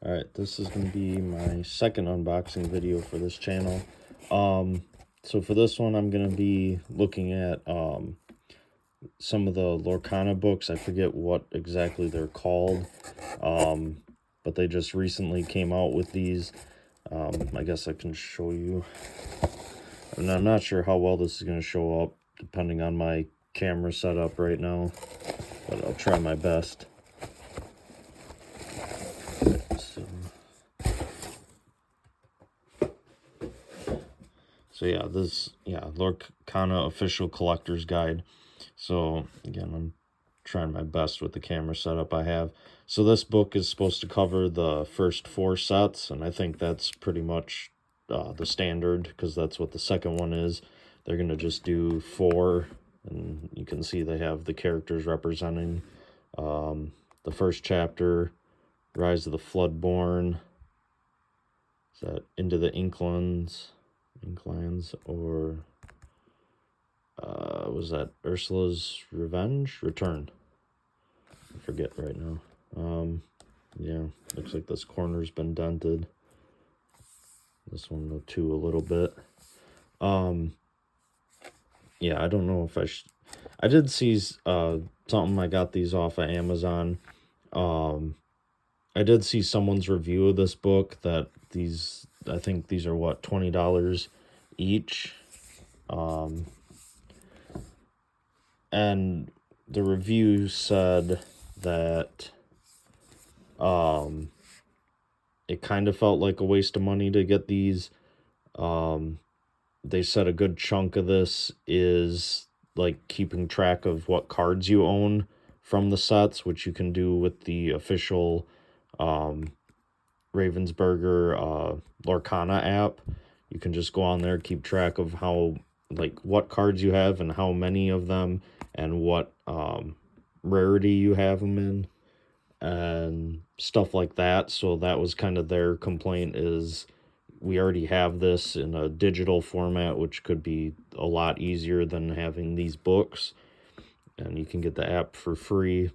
Alright, this is going to be my second unboxing video for this channel. So for this one, I'm going to be looking at some of the Lorcana books. I forget what exactly they're called, but they just recently came out with these. I guess I can show you. And I'm not sure how well this is going to show up, depending on my camera setup right now, but I'll try my best. So yeah, Lorcana Official Collector's Guide. So again, I'm trying my best with the camera setup I have. So this book is supposed to cover the first 4 sets, and I think that's pretty much the standard, because that's what the second one is. They're going to just do 4, and you can see they have the characters representing the first chapter, Rise of the Floodborn, is that Into the Inklands, or was that Ursula's Return? I forget right now. Yeah, looks like this corner's been dented. This one too, a little bit. Yeah, I don't know if I did see something. I got these off of Amazon. I did see someone's review of this book that I think these are what, $20 each. And the review said that it kind of felt like a waste of money to get these. They said a good chunk of this is like keeping track of what cards you own from the sets, which you can do with the official Ravensburger Lorcana app. You can just go on there, keep track of what cards you have and how many of them and what rarity you have them in and stuff like that. So that was kind of their complaint, is we already have this in a digital format, which could be a lot easier than having these books, and you can get the app for free.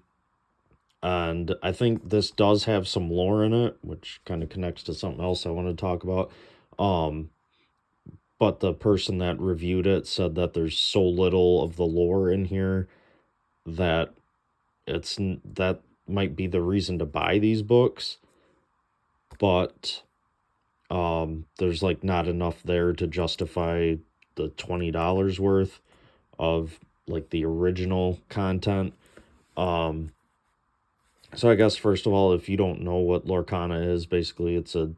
And I think this does have some lore in it, which kind of connects to something else I want to talk about. But the person that reviewed it said that there's so little of the lore in here that that might be the reason to buy these books. But there's like not enough there to justify the $20 worth of like the original content. So I guess first of all, if you don't know what Lorcana is, basically it's a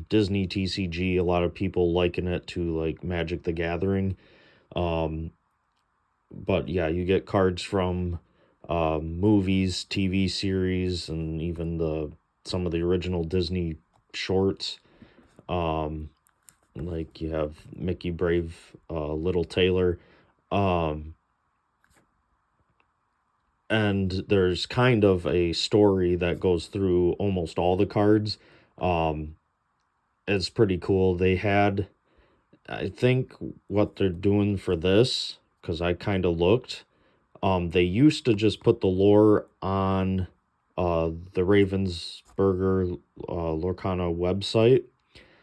Disney TCG. A lot of people liken it to like Magic the Gathering. But yeah, you get cards from movies, TV series, and even some of the original Disney shorts. Like you have Mickey, Brave, Little Taylor. And there's kind of a story that goes through almost all the cards. It's pretty cool. They had, I think what they're doing for this, because I kind of looked, they used to just put the lore on the Ravensburger Lorcana website,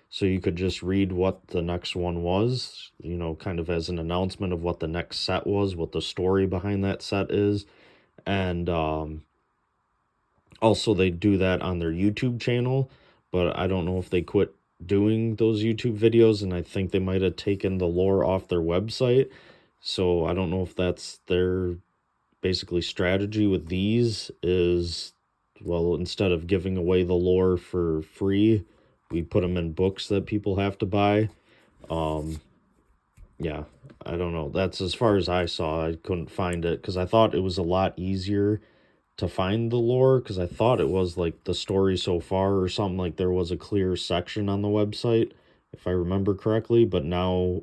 so you could just read what the next one was, kind of as an announcement of what the next set was, what the story behind that set is. And also they do that on their YouTube channel, but I don't know if they quit doing those YouTube videos, and I think they might have taken the lore off their website. So I don't know if that's their basically strategy with these is, well, instead of giving away the lore for free, we put them in books that people have to buy. Yeah, I don't know. That's as far as I saw. I couldn't find it because I thought it was a lot easier to find the lore, because I thought it was like the story so far or something, like there was a clear section on the website, if I remember correctly. But now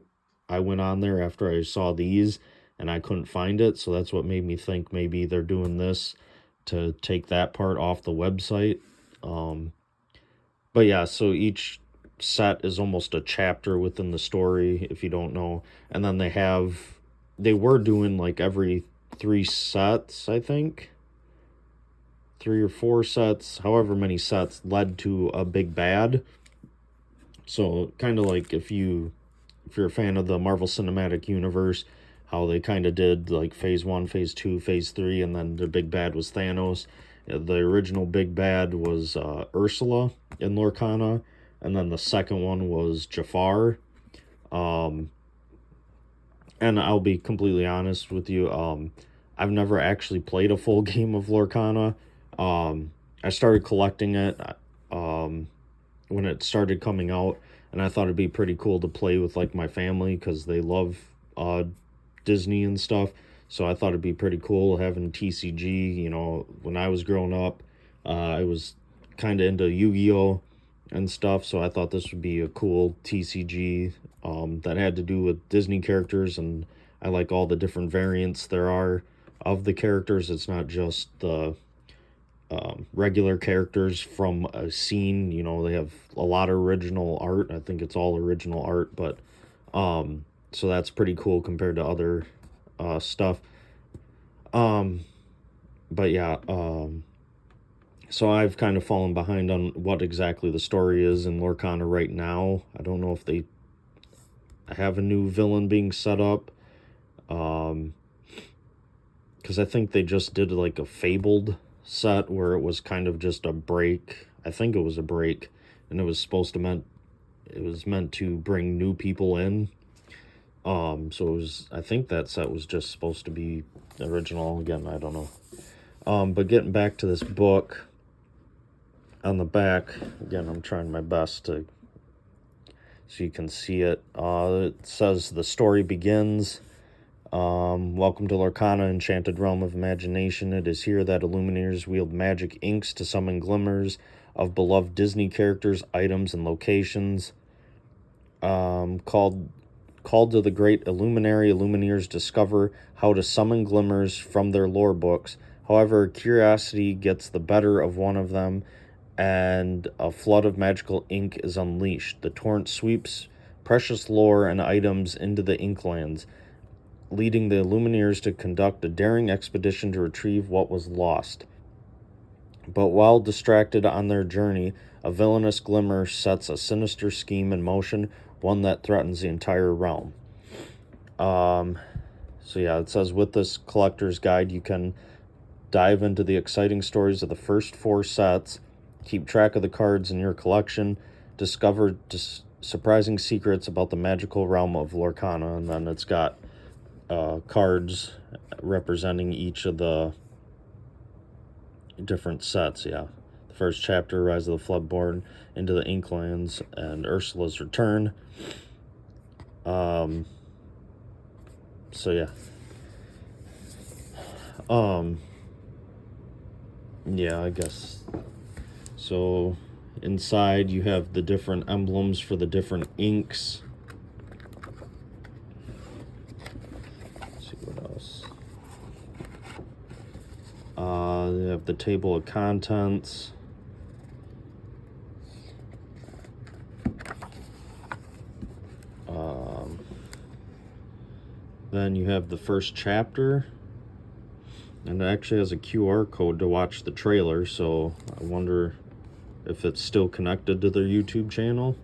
I went on there after I saw these and I couldn't find it, so that's what made me think maybe they're doing this to take that part off the website. But yeah, so each set is almost a chapter within the story, if you don't know. And then they were doing like every 3 sets, I think. 3 or 4 sets, however many sets, led to a big bad. So kind of like if you're a fan of the Marvel Cinematic Universe, how they kind of did like phase 1, phase 2, phase 3, and then the big bad was Thanos. The original big bad was Ursula in Lorcana, and then the second one was Jafar. And I'll be completely honest with you, I've never actually played a full game of Lorcana. I started collecting it when it started coming out, and I thought it'd be pretty cool to play with like my family because they love Disney and stuff. So I thought it'd be pretty cool having TCG. You know, when I was growing up, I was kind of into Yu-Gi-Oh and stuff, so I thought this would be a cool TCG that had to do with Disney characters, and I like all the different variants there are of the characters. It's not just the regular characters from a scene. You know, they have a lot of original art. I think it's all original art, but so that's pretty cool compared to other stuff. But yeah, so I've kind of fallen behind on what exactly the story is in Lorcana right now. I don't know if they have a new villain being set up, because I think they just did like a Fabled set where it was kind of just a break. I think it was a break, and it was meant to bring new people in. So it was, I think that set was just supposed to be original. Again, I don't know. But getting back to this book, on the back, again, I'm trying my best to so you can see it. It says the story begins. Welcome to Lorcana, enchanted realm of imagination. It is here that Illuminators wield magic inks to summon glimmers of beloved Disney characters, items, and locations. Called to the great Illuminary, Illuminators discover how to summon glimmers from their lore books. However, curiosity gets the better of one of them, and a flood of magical ink is unleashed. The torrent sweeps precious lore and items into the Inklands, leading the Illuminators to conduct a daring expedition to retrieve what was lost. But while distracted on their journey, a villainous glimmer sets a sinister scheme in motion, one that threatens the entire realm. So yeah, it says with this collector's guide, you can dive into the exciting stories of the first 4 sets, keep track of the cards in your collection, discover surprising secrets about the magical realm of Lorcana, and then it's got cards representing each of the different sets. Yeah, the first chapter, Rise of the Floodborn, Into the Inklands, and Ursula's Return. So yeah. Yeah, I guess. So inside you have the different emblems for the different inks. Let's see what else. You have the table of contents. Then you have the first chapter, and it actually has a QR code to watch the trailer, so I wonder if it's still connected to their YouTube channel.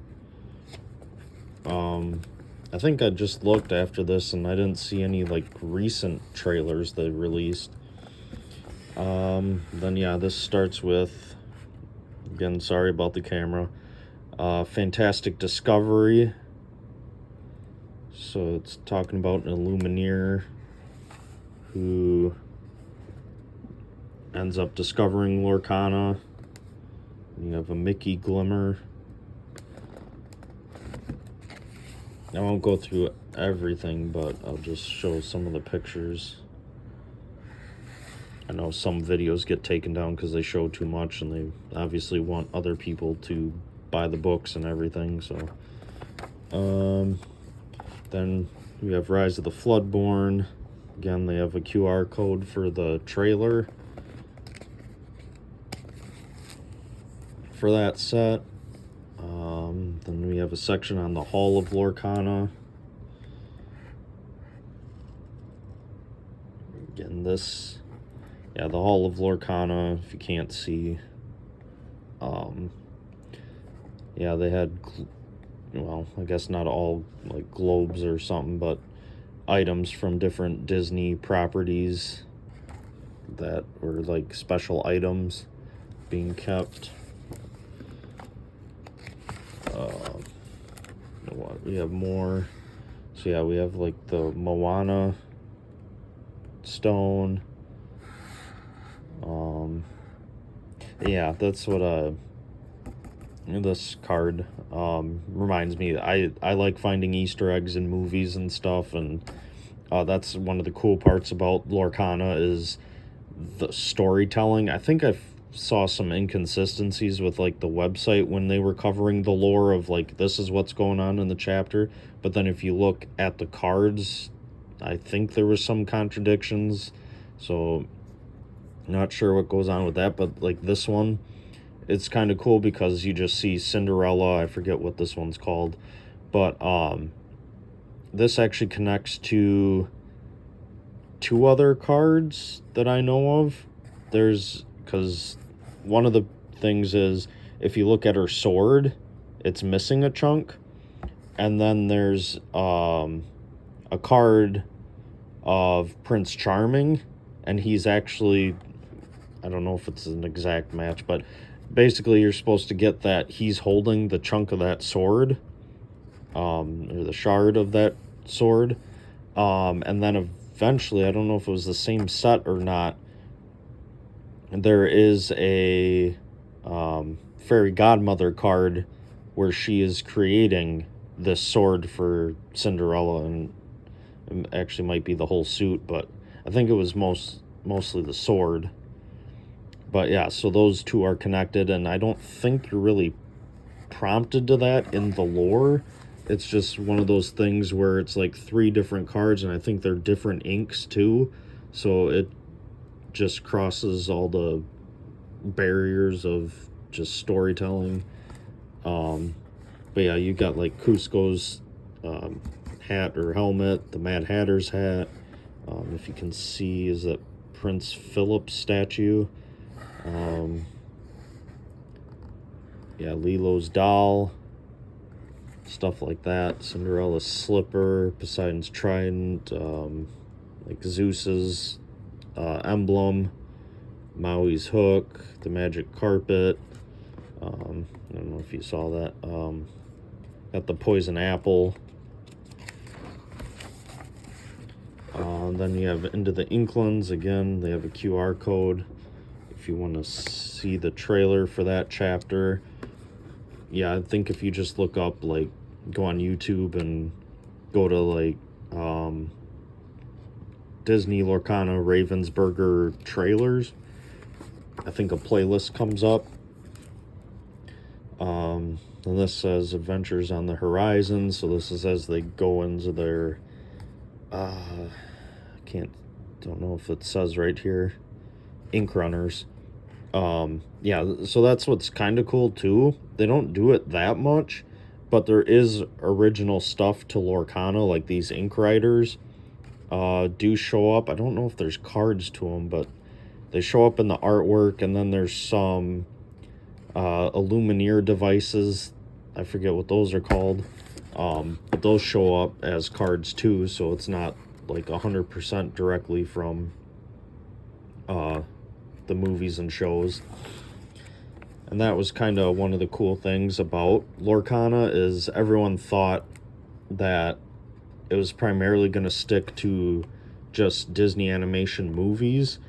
I think I just looked after this and I didn't see any like recent trailers they released. Then yeah, this starts with, again, sorry about the camera, Fantastic Discovery. So it's talking about an Illuminator who ends up discovering Lorcana. You have a Mickey Glimmer. I won't go through everything, but I'll just show some of the pictures. I know some videos get taken down because they show too much, and they obviously want other people to buy the books and everything. So, then we have Rise of the Floodborn. Again, they have a QR code for the trailer for that set. Then we have a section on the Hall of Lorcana. Again, this, yeah, the Hall of Lorcana, if you can't see. Yeah, they had, well, I guess not all, like, globes or something, but items from different Disney properties that were, like, special items being kept. What, we have more. So, yeah, we have, like, the Moana stone. Yeah, that's what, this card reminds me. I like finding Easter eggs in movies and stuff, and that's one of the cool parts about Lorcana is the storytelling. I think I saw some inconsistencies with, like, the website when they were covering the lore of, like, this is what's going on in the chapter, but then if you look at the cards, I think there was some contradictions, so not sure what goes on with that. But, like, this one, it's kind of cool because you just see Cinderella. I forget what this one's called, but this actually connects to 2 other cards that I know of. Because one of the things is, if you look at her sword, it's missing a chunk, and then there's a card of Prince Charming, and he's actually, I don't know if it's an exact match, but basically you're supposed to get that he's holding the chunk of that sword, or the shard of that sword, and then eventually, I don't know if it was the same set or not, there is a fairy godmother card where she is creating this sword for Cinderella, and it actually might be the whole suit, but I think it was mostly the sword. But yeah, so those 2 are connected, and I don't think you're really prompted to that in the lore. It's just one of those things where it's like 3 different cards, and I think they're different inks too, so it just crosses all the barriers of just storytelling. But yeah, you got, like, Cusco's hat or helmet, the Mad Hatter's hat. If you can see, is that Prince Philip statue. Yeah, Lilo's doll, stuff like that. Cinderella's slipper, Poseidon's trident, like Zeus's emblem, Maui's hook, the magic carpet. I don't know if you saw that. Got the poison apple. Then you have Into the Inklings. Again, they have a QR code if you want to see the trailer for that chapter. Yeah, I think if you just look up, like, go on YouTube and go to, like, Disney Lorcana Ravensburger trailers, I think a playlist comes up. And this says Adventures on the Horizon, so this is as they go into their, don't know if it says right here, Ink Runners. Yeah, so that's what's kind of cool too. They don't do it that much, but there is original stuff to Lorcana, like these ink writers do show up. I don't know if there's cards to them, but they show up in the artwork, and then there's some Illumineer devices. I forget what those are called, but those show up as cards too, so it's not like 100% directly from the movies and shows. And that was kind of one of the cool things about Lorcana, is everyone thought that it was primarily going to stick to just Disney animation movies,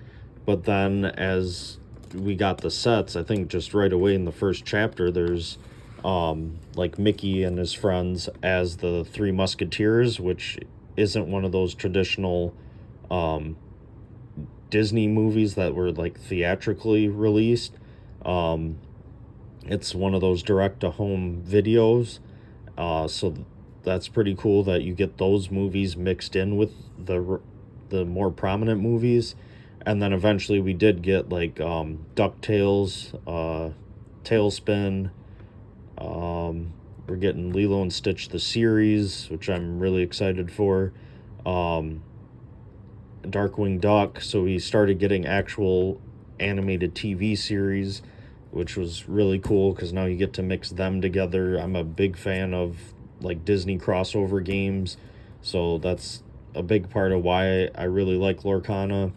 but then as we got the sets, I think just right away in the first chapter, there's like Mickey and his friends as the Three Musketeers, which isn't one of those traditional Disney movies that were, like, theatrically released. It's one of those direct-to-home videos, so that's pretty cool that you get those movies mixed in with the more prominent movies. And then eventually we did get, like, DuckTales, Tailspin. We're getting Lilo and Stitch the series, which I'm really excited for. Darkwing Duck, so he started getting actual animated TV series, which was really cool because now you get to mix them together. I'm a big fan of like Disney crossover games, so that's a big part of why I really like Lorcana.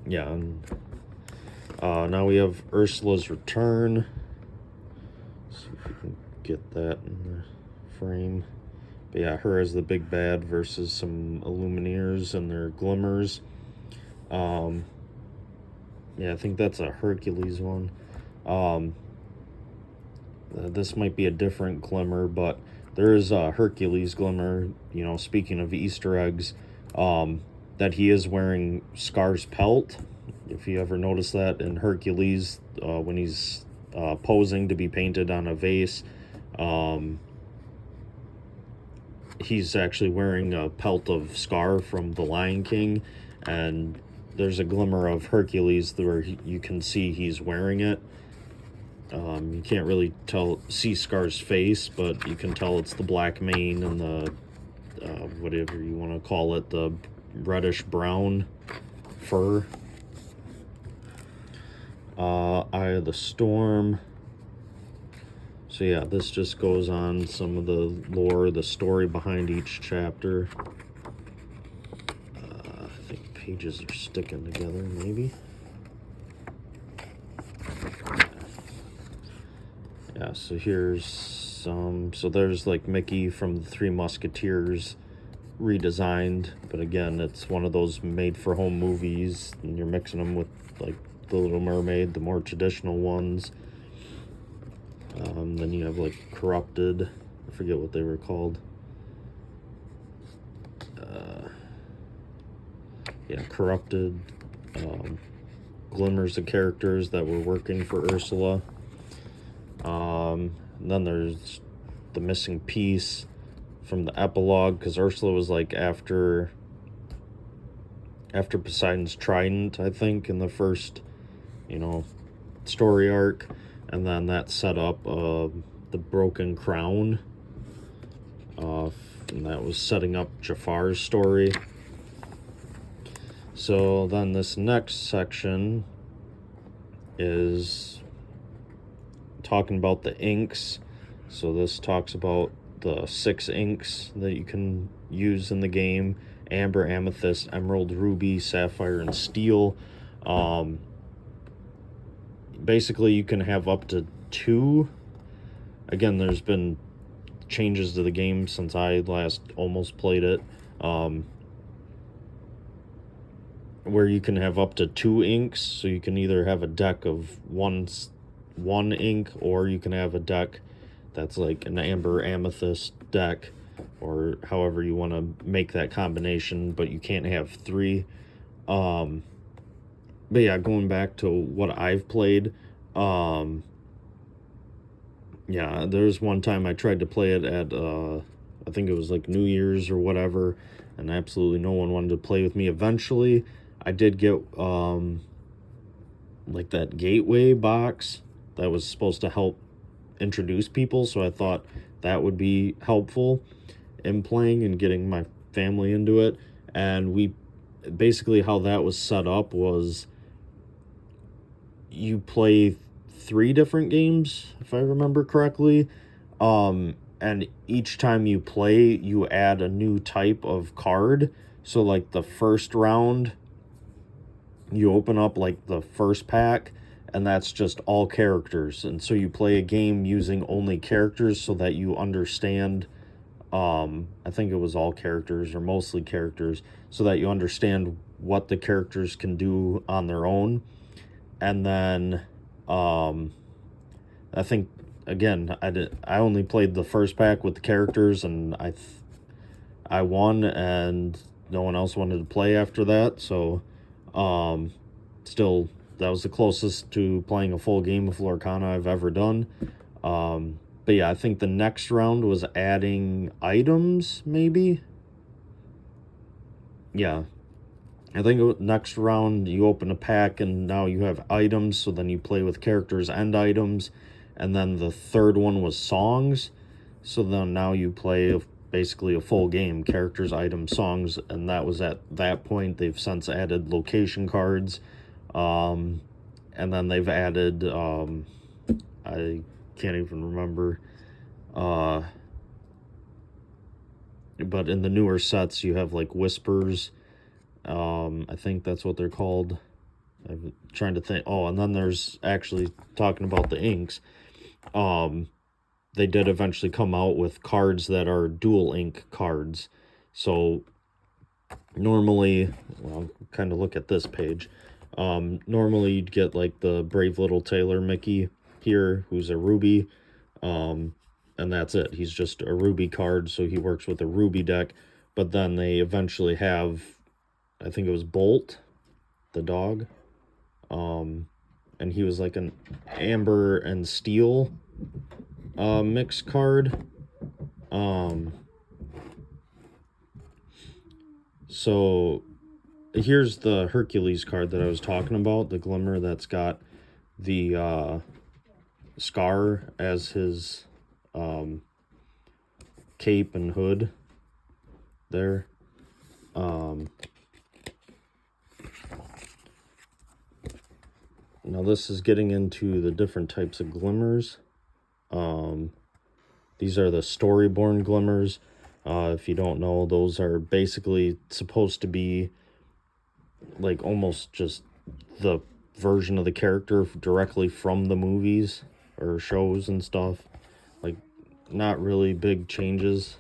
Yeah, and now we have Ursula's Return. Let's see if we can get that in the frame. But yeah, her as the big bad versus some Illumineers and their glimmers. Yeah, I think that's a Hercules one. This might be a different glimmer, but there is a Hercules glimmer, you know, speaking of Easter eggs, that he is wearing Scar's pelt. If you ever notice that in Hercules, when he's posing to be painted on a vase, he's actually wearing a pelt of Scar from The Lion King, and there's a glimmer of Hercules where you can see he's wearing it. You can't really see Scar's face, but you can tell it's the black mane and the whatever you want to call it, the reddish brown fur. Eye of the Storm. So yeah, this just goes on some of the lore, the story behind each chapter. I think pages are sticking together, maybe. Yeah, so here's some. So there's like Mickey from the Three Musketeers redesigned, but again, it's one of those made-for-home movies, and you're mixing them with like The Little Mermaid, the more traditional ones. Then you have like Corrupted. I forget what they were called. Yeah, Corrupted. Glimmers of characters that were working for Ursula. And then there's the missing piece from the epilogue, because Ursula was like after Poseidon's trident, I think, in the first, you know, story arc, and then that set up the broken crown, and that was setting up Jafar's story. So then this next section is talking about the inks. So this talks about the 6 inks that you can use in the game: Amber, Amethyst, Emerald, Ruby, Sapphire, and Steel. Basically, you can have up to 2. Again, there's been changes to the game since I last almost played it, where you can have up to 2 inks. So you can either have a deck of one ink, or you can have a deck that's like an Amber Amethyst deck, or however you want to make that combination, but you can't have 3. But yeah, going back to what I've played, yeah, there's one time I tried to play it at, I think it was like New Year's or whatever, and absolutely no one wanted to play with me. Eventually, I did get, like that gateway box that was supposed to help introduce people, so I thought that would be helpful in playing and getting my family into it. And we basically, how that was set up was you play 3 different games, if I remember correctly, and each time you play, you add a new type of card. So like the first round, you open up like the first pack, and that's just all characters, and so you play a game using only characters so that you understand, I think it was all characters or mostly characters, so that you understand what the characters can do on their own. And then I think, again, I only played the first pack with the characters, and I won, and no one else wanted to play after that. So still, that was the closest to playing a full game of Lorcana I've ever done. But yeah, I think the next round was adding items, maybe. Yeah, I think next round you open a pack and now you have items, so then you play with characters and items. And then the third one was songs, so then now you play basically a full game, characters, items, songs, and that was at that point. They've since added location cards, and then they've added, I can't even remember, but in the newer sets you have like whispers, I think that's what they're called. I'm trying to think. Oh, and then there's actually talking about the inks. They did eventually come out with cards that are dual ink cards. So normally, well, kind of look at this page. Normally you'd get like the Brave Little Tailor Mickey here, who's a ruby, and that's it. He's just a ruby card, so he works with a ruby deck. But then they eventually have, I think it was Bolt, the dog, and he was like an amber and steel mixed card. So here's the Hercules card that I was talking about, the Glimmer, that's got the Scar as his cape and hood there. Now this is getting into the different types of glimmers. These are the Storyborn glimmers. If you don't know, those are basically supposed to be like almost just the version of the character directly from the movies or shows and stuff. Like, not really big changes.